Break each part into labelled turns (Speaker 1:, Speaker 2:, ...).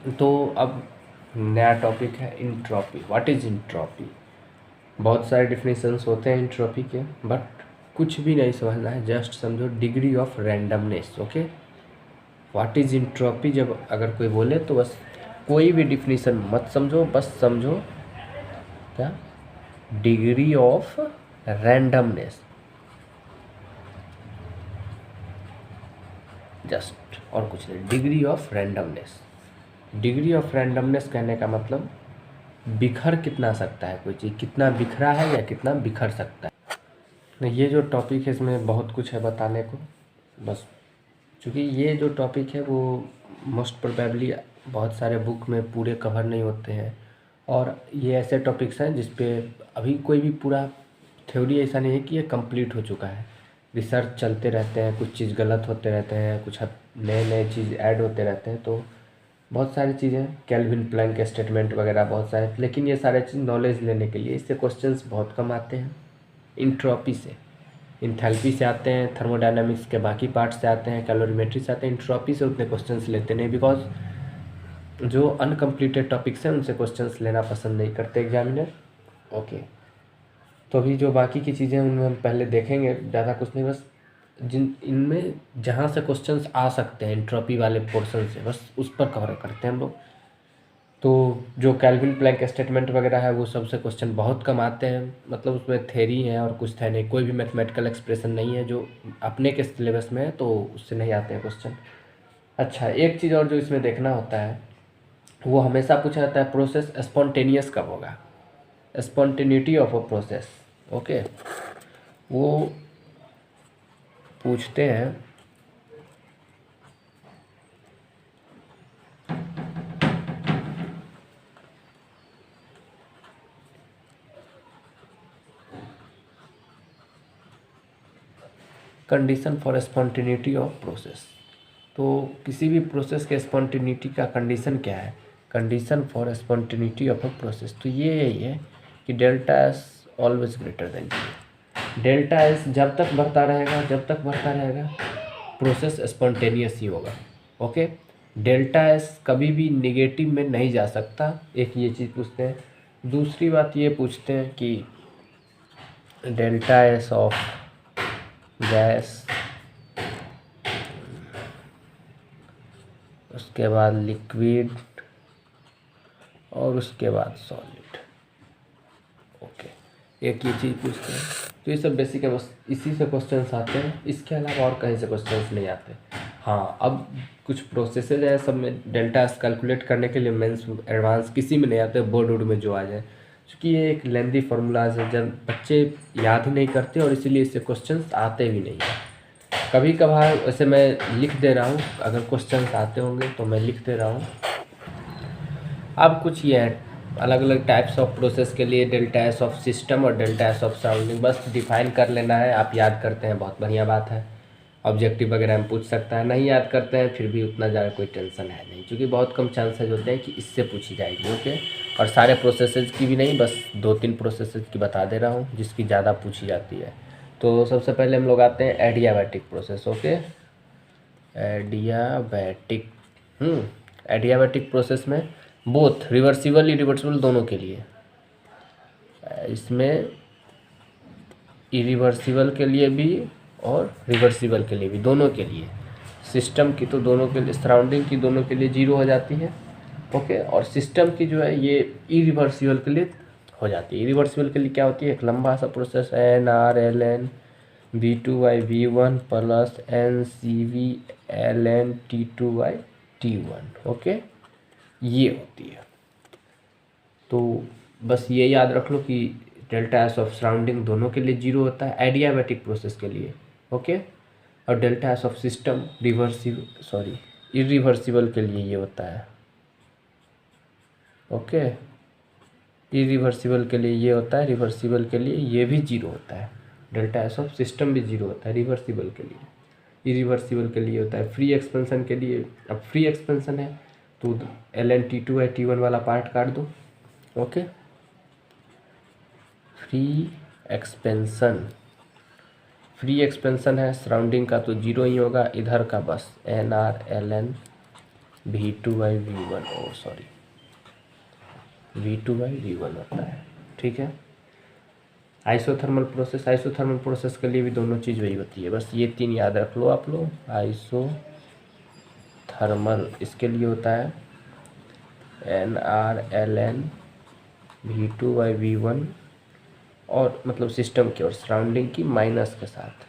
Speaker 1: तो अब नया टॉपिक है इंट्रॉपी। What is entropy? बहुत सारे डिफिनेशंस होते हैं इंट्रॉपी के, बट कुछ भी नहीं समझना है, जस्ट समझो degree of randomness. Okay, what is entropy जब अगर कोई बोले तो बस कोई भी डिफिनेशन मत समझो, बस समझो क्या, डिग्री ऑफ रैंडमनेस, जस्ट, और कुछ नहीं। Degree of randomness, degree of randomness कहने का मतलब बिखर कितना सकता है कोई चीज़, कितना बिखरा है या कितना बिखर सकता है। नहीं, ये जो टॉपिक है इसमें बहुत कुछ है बताने को, बस क्योंकि ये जो टॉपिक है वो मोस्ट प्रोबेबली बहुत सारे बुक में पूरे कवर नहीं होते हैं, और ये ऐसे टॉपिक्स हैं जिस पे अभी कोई भी पूरा थ्योरी ऐसा नहीं है कि ये कंप्लीट हो चुका है। रिसर्च चलते रहते हैं, कुछ चीज़ गलत होते रहते हैं, कुछ नए नए चीज़ ऐड होते रहते हैं, तो बहुत सारी चीज़ें, केल्विन प्लैंक के स्टेटमेंट वगैरह बहुत सारे, लेकिन ये सारे चीज़ नॉलेज लेने के लिए, इससे क्वेश्चंस बहुत कम आते हैं। इंट्रॉपी से, इंथैल्पी से आते हैं, थर्मोडायनामिक्स के बाकी पार्ट से आते हैं, कैलोरीमेट्री से आते हैं। इंट्रॉपी से उतने क्वेश्चंस लेते नहीं, बिकॉज जो अनकम्प्लीटेड टॉपिक्स हैं उनसे क्वेश्चंस लेना पसंद नहीं करते एग्जामिनर। ओके, तो अभी जो बाकी की चीज़ें हैं उनमें हम पहले देखेंगे, ज़्यादा कुछ नहीं, बस जिन इनमें जहाँ से क्वेश्चंस आ सकते हैं इंट्रॉपी वाले पोर्शन से, बस उस पर कवर करते हैं हम लोग। तो जो कैल्विन प्लैंक स्टेटमेंट वगैरह है वो सबसे क्वेश्चन बहुत कम आते हैं, मतलब उसमें थ्योरी है और कुछ है नहीं, कोई भी मैथमेटिकल एक्सप्रेशन नहीं है जो अपने के सिलेबस में है, तो उससे नहीं आते हैं क्वेश्चन। अच्छा, एक चीज़ और जो इसमें देखना होता है, वो हमेशा पूछा जाता है प्रोसेस स्पॉन्टेनियस कब होगा, spontaneity of a process. Okay, वो पूछते हैं condition for spontaneity of process. तो किसी भी प्रोसेस के स्पॉन्टेनिटी का कंडीशन क्या है, condition for spontaneity of a process, तो ये यही है कि delta S always greater than zero. Delta S जब तक बढ़ता रहेगा, जब तक बढ़ता रहेगा, प्रोसेस स्पॉन्टेनियस ही होगा। ओके, डेल्टा एस कभी भी निगेटिव में नहीं जा सकता, एक ये चीज़ पूछते हैं। दूसरी बात ये पूछते हैं कि डेल्टा एस ऑफ गैस, उसके बाद लिक्विड, और उसके बाद सॉलिड। ओके, एक ये चीज़ पूछते हैं। तो ये सब बेसिक है, बस इसी से क्वेश्चंस आते हैं, इसके अलावा और कहीं से क्वेश्चंस नहीं आते। हाँ, अब कुछ प्रोसेसेज हैं, सब में डेल्टा कैलकुलेट करने के लिए मेंस एडवांस किसी में नहीं आते, बोर्ड वोर्ड में जो आ जाए, क्योंकि ये एक लेंदी फार्मूलाज है, जब बच्चे याद ही नहीं करते और इसीलिए इससे क्वेश्चंस आते भी नहीं हैं। कभी कभार वैसे मैं लिख दे रहा हूँ, अगर क्वेश्चंस आते होंगे तो मैं लिख दे रहा हूँ। अब कुछ ये है, अलग अलग टाइप्स ऑफ प्रोसेस के लिए डेल्टा एस ऑफ सिस्टम और डेल्टा एस ऑफ सराउंडिंग, बस डिफाइन कर लेना है। आप याद करते हैं बहुत बढ़िया बात है, ऑब्जेक्टिव वगैरह में पूछ सकता है, नहीं याद करते हैं फिर भी उतना ज़्यादा कोई टेंशन है नहीं, क्योंकि बहुत कम चांसेज होते हैं कि इससे पूछी जाएगी। ओके, और सारे प्रोसेसेस की भी नहीं, बस 2-3 प्रोसेसेस की बता दे रहा हूँ जिसकी ज़्यादा पूछी जाती है। तो सबसे पहले हम लोग आते हैं adiabatic process. Okay, adiabatic, adiabatic process में बोथ रिवर्सिबल इरिवर्सिबल दोनों के लिए, इसमें इरिवर्सिबल के लिए भी और रिवर्सिबल के लिए भी, दोनों के लिए। सिस्टम की तो दोनों के लिए, सराउंडिंग की दोनों के लिए जीरो हो जाती है। ओके, और सिस्टम की जो है ये इरिवर्सिबल के लिए हो जाती है। इरिवर्सिबल के लिए क्या होती है, एक लंबा सा प्रोसेस है, NR LN V2/V1 plus NCV LN T2/T1। Okay, ये होती है। तो बस ये याद रख लो कि डेल्टा एस ऑफ सराउंडिंग दोनों के लिए जीरो होता है एडियाबैटिक प्रोसेस के लिए। ओके, और delta S of system irreversible के लिए ये होता है। ओके, इरिवर्सिबल के लिए ये होता है, रिवर्सिबल के लिए ये भी जीरो होता है। डेल्टा एस ऑफ सिस्टम भी जीरो होता है रिवर्सिबल के लिए, इरिवर्सिबल के लिए होता है। फ्री एक्सपेंशन के लिए, अब फ्री एक्सपेंशन है तो LN T2/T1 वाला पार्ट काट दो। Okay, free expansion, free expansion है सराउंडिंग का तो जीरो ही होगा, इधर का बस NR/Ln V2/V1 V2/V1 होता है। ठीक है। आइसोथर्मल प्रोसेस के लिए भी दोनों चीज़ वही होती है, बस ये 3 याद रख लो आप लोग। आइसोथर्मल इसके लिए होता है NR/Ln V2/V1 और मतलब सिस्टम की और सराउंडिंग की माइनस के साथ।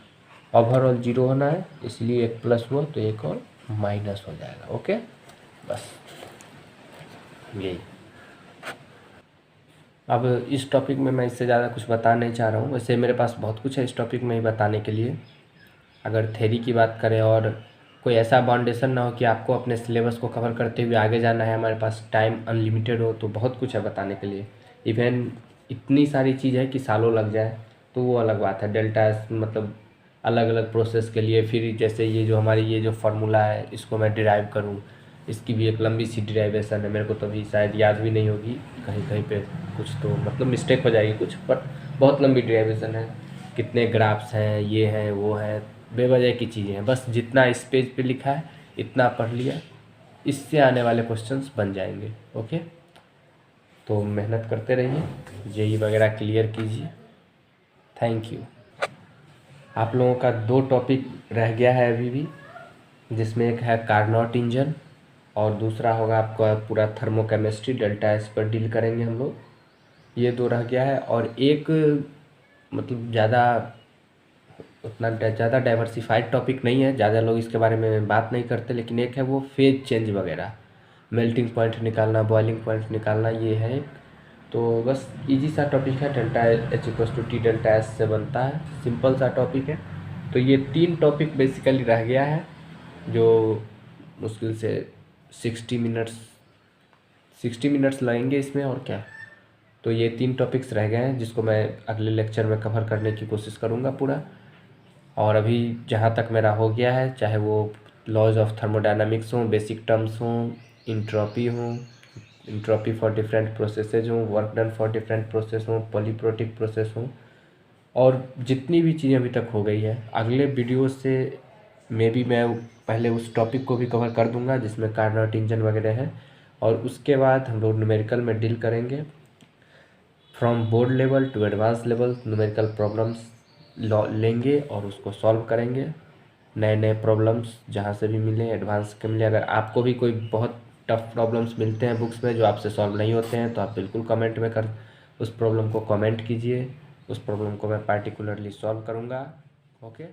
Speaker 1: ओवरऑल जीरो होना है, इसलिए एक प्लस हुआ तो एक और माइनस हो जाएगा। ओके, बस यही। अब इस टॉपिक में मैं इससे ज़्यादा कुछ बता नहीं चाह रहा हूँ, वैसे मेरे पास बहुत कुछ है इस टॉपिक में ही बताने के लिए। अगर थ्योरी की बात करें और कोई ऐसा बाउंडेशन ना हो कि आपको अपने सिलेबस को कवर करते हुए आगे जाना है, हमारे पास टाइम अनलिमिटेड हो, तो बहुत कुछ है बताने के लिए। इवन इतनी सारी चीज़ है कि सालों लग जाए तो वो अलग बात है। डेल्टा मतलब अलग अलग प्रोसेस के लिए, फिर जैसे ये जो हमारी ये जो फार्मूला है इसको मैं डिराइव करूँ, इसकी भी एक लंबी सी डिराइवेशन है, मेरे को तो अभी शायद याद भी नहीं होगी, कहीं कहीं पे कुछ तो मतलब मिस्टेक हो जाएगी कुछ, बट बहुत लंबी डिराइवेशन है। कितने ग्राफ्स हैं, ये हैं वो हैं, बेवजह की चीज़ें हैं। बस जितना इस पेज पे लिखा है इतना पढ़ लिया, इससे आने वाले क्वेश्चंस बन जाएंगे। ओके, तो मेहनत करते रहिए, जेई वगैरह क्लियर कीजिए। Thank you. आप लोगों का 2 टॉपिक रह गया है अभी भी, जिसमें एक है कार्नोट इंजन और दूसरा होगा आपका पूरा थर्मोकेमिस्ट्री, डेल्टा एस पर डील करेंगे हम लोग। ये 2 रह गया है। और एक मतलब उतना ज़्यादा डाइवर्सिफाइड टॉपिक नहीं है, ज़्यादा लोग इसके बारे में बात नहीं करते, लेकिन एक है वो फेज चेंज वगैरह, मेल्टिंग पॉइंट निकालना, बॉइलिंग पॉइंट निकालना, ये है। तो बस इजी सा टॉपिक है, डेल्टा H=T डेल्टा एस से बनता है, सिंपल सा टॉपिक है। तो ये 3 टॉपिक बेसिकली रह गया है, जो मुश्किल से 60 मिनट्स लगेंगे इसमें, और क्या। तो ये 3 टॉपिक्स रह गए हैं, जिसको मैं अगले लेक्चर में कवर करने की कोशिश करूँगा पूरा। और अभी जहाँ तक मेरा हो गया है, चाहे वो लॉज ऑफ थर्मोडायनामिक्स हों, बेसिक टर्म्स हों, इंट्रॉपी फॉर डिफरेंट प्रोसेसेज हों, work done for different process हों, पॉलीप्रोटिक प्रोसेस हों, और जितनी भी चीज़ें अभी तक हो गई है, अगले वीडियो से मे बी मैं पहले उस टॉपिक को भी कवर कर दूंगा जिसमें कार्नोट इंजन वगैरह है, और उसके बाद हम लोग न्यूमेरिकल में डील करेंगे। From board level to advance level numerical problems लेंगे और उसको सॉल्व करेंगे। नए नए प्रॉब्लम्स जहाँ से भी मिले, एडवांस के मिले। अगर आपको भी कोई बहुत टफ प्रॉब्लम्स मिलते हैं बुक्स में जो आपसे सॉल्व नहीं होते हैं, तो आप बिल्कुल कमेंट में उस प्रॉब्लम को कमेंट कीजिए, उस प्रॉब्लम को मैं पार्टिकुलरली सॉल्व करूँगा। ओके।